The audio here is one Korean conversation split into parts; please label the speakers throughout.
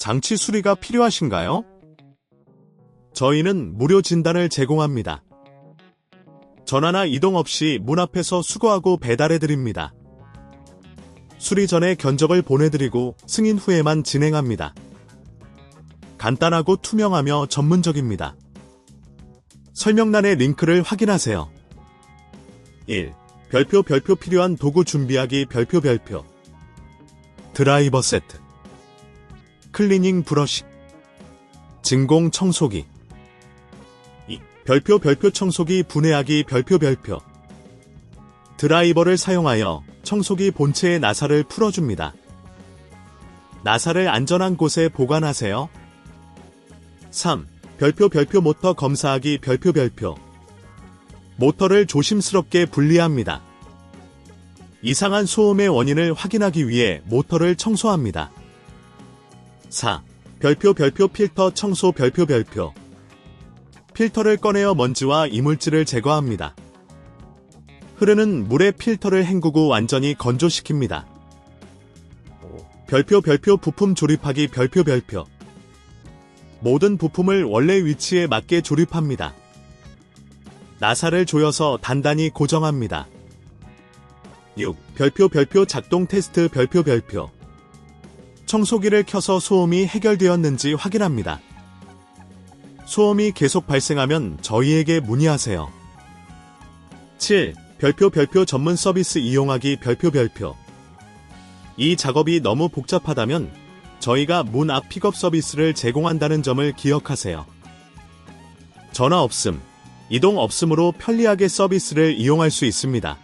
Speaker 1: 장치 수리가 필요하신가요? 저희는 무료 진단을 제공합니다. 전화나 이동 없이 문 앞에서 수거하고 배달해드립니다. 수리 전에 견적을 보내드리고 승인 후에만 진행합니다. 간단하고 투명하며 전문적입니다. 설명란의 링크를 확인하세요. 1. 별표 필요한 도구 준비하기 별표 드라이버 세트 클리닝 브러쉬 진공 청소기 2. 별표 청소기 분해하기 별표 드라이버를 사용하여 청소기 본체의 나사를 풀어줍니다. 나사를 안전한 곳에 보관하세요. 3. 별표 모터 검사하기 별표 모터를 조심스럽게 분리합니다. 이상한 소음의 원인을 확인하기 위해 모터를 청소합니다. 4. 별표 필터 청소 별표 필터를 꺼내어 먼지와 이물질을 제거합니다. 흐르는 물에 필터를 헹구고 완전히 건조시킵니다. 별표 부품 조립하기 별표 모든 부품을 원래 위치에 맞게 조립합니다. 나사를 조여서 단단히 고정합니다. 6. 별표 작동 테스트 별표 청소기를 켜서 소음이 해결되었는지 확인합니다. 소음이 계속 발생하면 저희에게 문의하세요. 7. 별표 전문 서비스 이용하기 별표 이 작업이 너무 복잡하다면 저희가 문 앞 픽업 서비스를 제공한다는 점을 기억하세요. 전화 없음, 이동 없음으로 편리하게 서비스를 이용할 수 있습니다.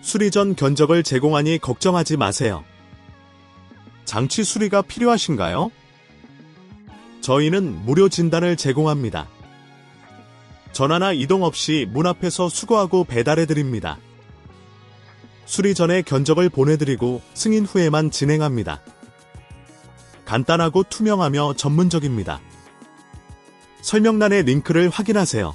Speaker 1: 수리 전 견적을 제공하니 걱정하지 마세요. 장치 수리가 필요하신가요? 저희는 무료 진단을 제공합니다. 전화나 이동 없이 문 앞에서 수거하고 배달해드립니다. 수리 전에 견적을 보내드리고 승인 후에만 진행합니다. 간단하고 투명하며 전문적입니다. 설명란의 링크를 확인하세요.